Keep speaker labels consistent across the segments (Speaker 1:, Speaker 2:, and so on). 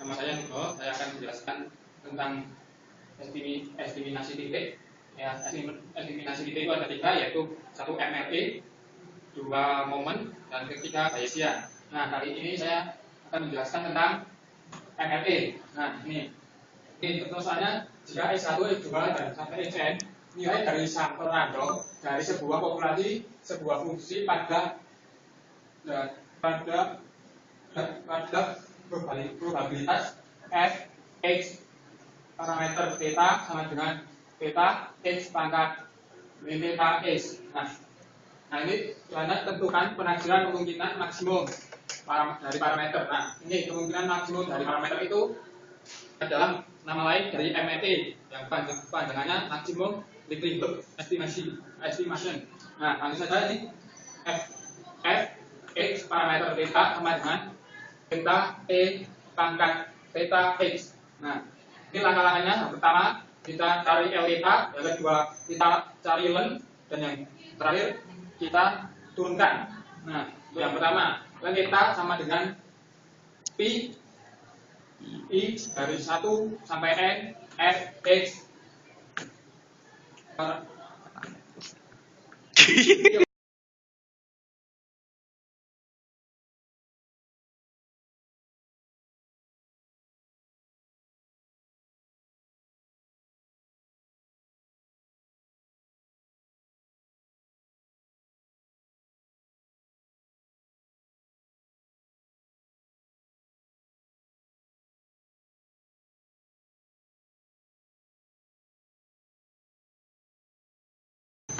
Speaker 1: Nama saya Nugroho. Saya akan menjelaskan tentang eliminasi titik. Ya, eliminasi titik itu ada 3, yaitu 1 MLE, 2 momen, dan ketiga Bayesian. Nah, kali ini saya akan menjelaskan tentang MLE. Nah, ini pertanyaannya, jika X1, X2, dan sampai Xn nilai dari sampel random dari sebuah populasi sebuah fungsi pada probabilitas f x parameter theta sama dengan theta x pangkat min theta x. Nah ini Anda tentukan penaksiran kemungkinan maksimum dari parameter. Nah ini kemungkinan maksimum dari parameter itu adalah nama lain dari MLE yang panjangannya maksimum likelihood estimation. Nah langsung saja ini f x parameter theta sama dengan theta e pangkat theta x. Nah ini langkah-langkahnya. Yang pertama kita cari L theta, yang kedua kita cari ln, dan yang terakhir kita turunkan. Nah yang pertama ln theta sama dengan pi I dari 1 sampai n f x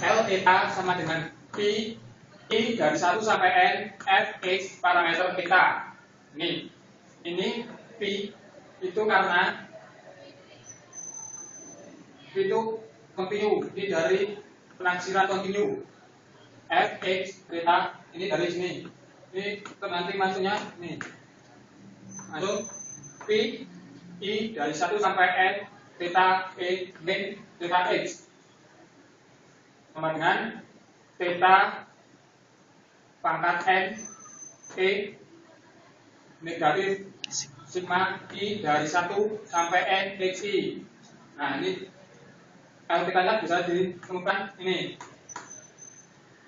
Speaker 1: L theta sama dengan pi I dari 1 sampai n f x parameter theta. Ini pi itu karena itu kontinu, ini dari penaksiran kontinu. F x theta ini dari sini. Ini nanti maksudnya nih. Langsung pi I dari 1 sampai n theta e min theta x sama dengan theta pangkat n e negatif sigma i dari 1 sampai n xi. Nah ini kalau kita lihat bisa ditemukan ini.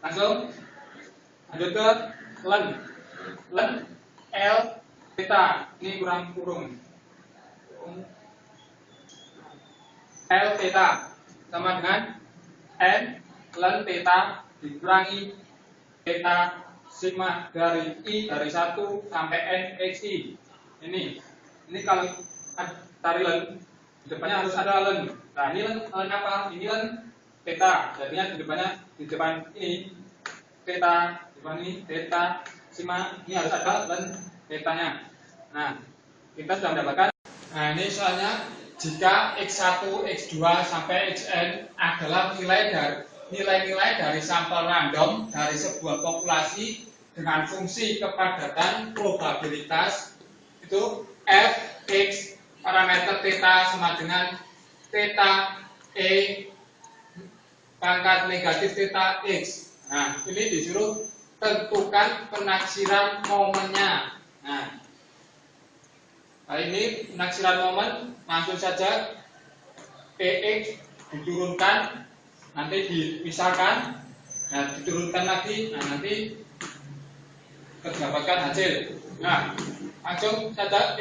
Speaker 1: Langsung lanjut ke ln L theta, ini kurung L theta sama dengan n ln theta dikurangi theta sigma dari i dari 1 sampai n xi. Ini kalau cari ln, di depannya harus ada ln. Nah ini ln apa? Ini ln theta. Jadinya di depan ini theta, di depan ini theta sigma, ini harus ada ln thetanya. Nah kita sudah mendapatkan. Nah ini soalnya jika x1, x2 sampai xn adalah nilai-nilai dari sampel random dari sebuah populasi dengan fungsi kepadatan probabilitas, itu f x parameter theta sama dengan theta e pangkat negatif theta x. Nah ini disuruh tentukan penaksiran momennya. Nah ini penaksiran momen, langsung saja px diturunkan, nanti dipisahkan, nah diturunkan lagi, nah nanti terdapatkan hasil. Nah langsung saja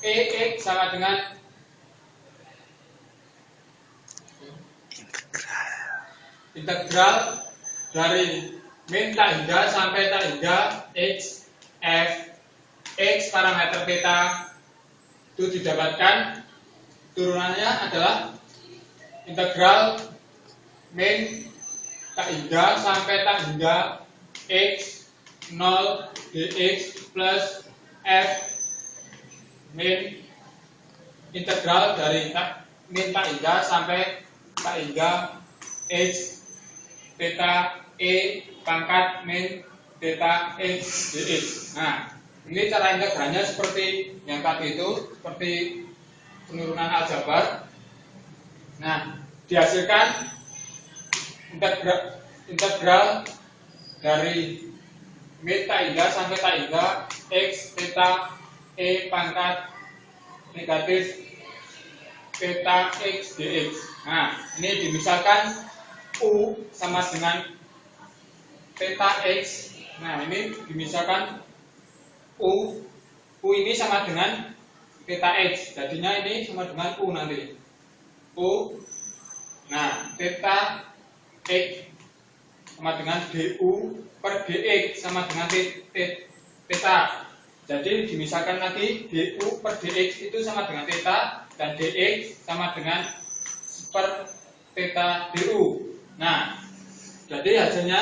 Speaker 1: ex sama dengan integral dari min tak hingga sampai tak hingga x f x parameter theta itu didapatkan. Turunannya adalah integral min tak hingga sampai tak hingga x 0 dx plus f min integral dari min tak hingga sampai tak hingga x theta e pangkat min theta x dx. Nah ini cara integralnya seperti yang tadi itu, seperti penurunan aljabar. Nah dihasilkan integral dari min tak hingga sampai tak hingga x theta e pangkat negatif theta x dx. Nah, ini dimisalkan U sama dengan theta x. Nah, ini dimisalkan U ini sama dengan theta x. Jadinya ini sama dengan U nanti. U. Nah, theta x sama dengan du per dx sama dengan theta. Jadi dimisalkan lagi du per dx itu sama dengan theta dan dx sama dengan per theta du. Nah, jadi hasilnya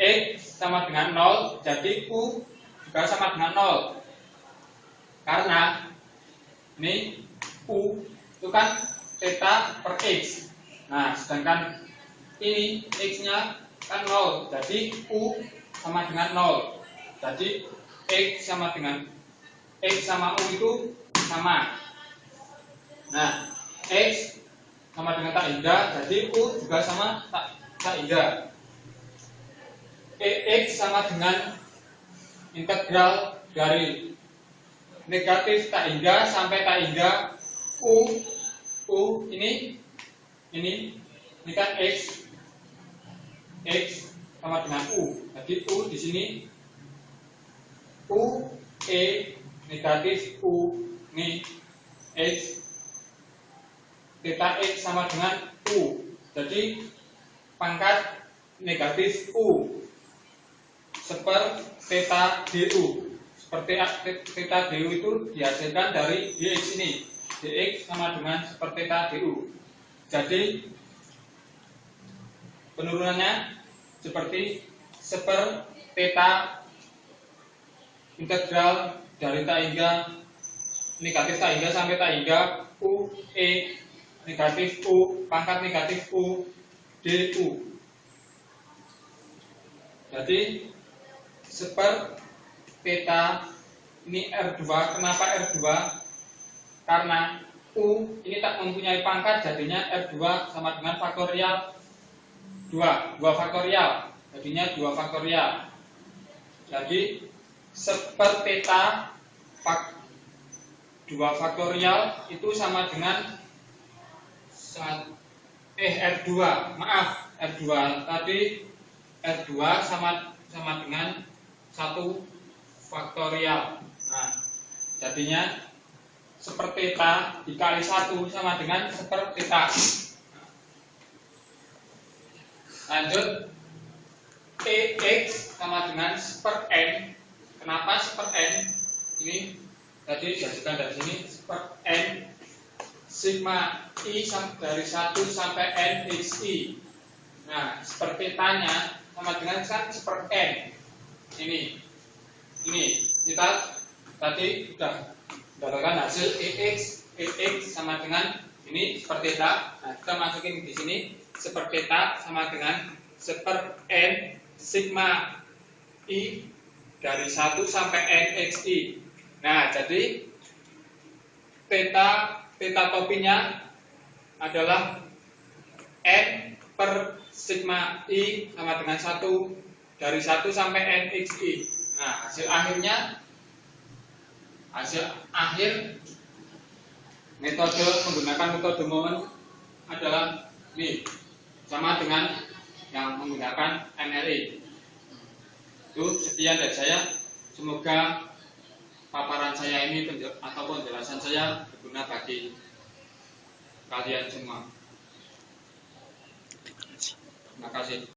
Speaker 1: x sama dengan 0, jadi u juga sama dengan 0. Karena ini u itu kan theta per x. Nah, sedangkan ini x-nya kan 0, jadi u sama dengan 0. Jadi x sama u itu sama. Nah, x sama dengan tak hingga, jadi u juga sama tak hingga. X sama dengan integral dari negatif tak hingga sampai tak hingga u ini kan x sama dengan u. Jadi u di sini u negatif u ini x theta x sama dengan u. Jadi pangkat negatif u seper theta du. Seperti theta du itu dihasilkan dari dx ini. Dx sama dengan seper theta du. Jadi penurunannya seperti seper theta integral dari tak hingga negatif tak hingga sampai tak hingga u negatif u pangkat negatif u du. Jadi seper theta ini R2. Kenapa R2? Karena U ini tak mempunyai pangkat, jadinya R2 sama dengan faktorial 2 faktorial, jadinya 2 faktorial. Jadi seper theta 2 faktorial itu sama dengan R2, maaf, R2 tadi R2 sama dengan 1 faktorial. Nah, jadinya seper theta dikali 1 sama dengan seper theta. Lanjut, x sama dengan seper n. Kenapa seper n? Ini tadi dihasilkan dari sini seper n sigma i dari 1 sampai n xi. Nah, seper theta-nya sama dengan kan seper n. Ini kita tadi sudah mendapatkan hasil ex sama dengan ini seper theta. Nah, kita masukin di sini seper theta sama dengan seper n sigma i dari 1 sampai n xi. Nah, jadi theta topinya adalah n per sigma i sama dengan 1 dari 1 sampai n xi. Nah, hasil akhir menggunakan metode Moen adalah ini, sama dengan yang menggunakan NLE. Itu sekian dari saya. Semoga paparan saya ini atau penjelasan saya berguna bagi kalian semua. Terima kasih.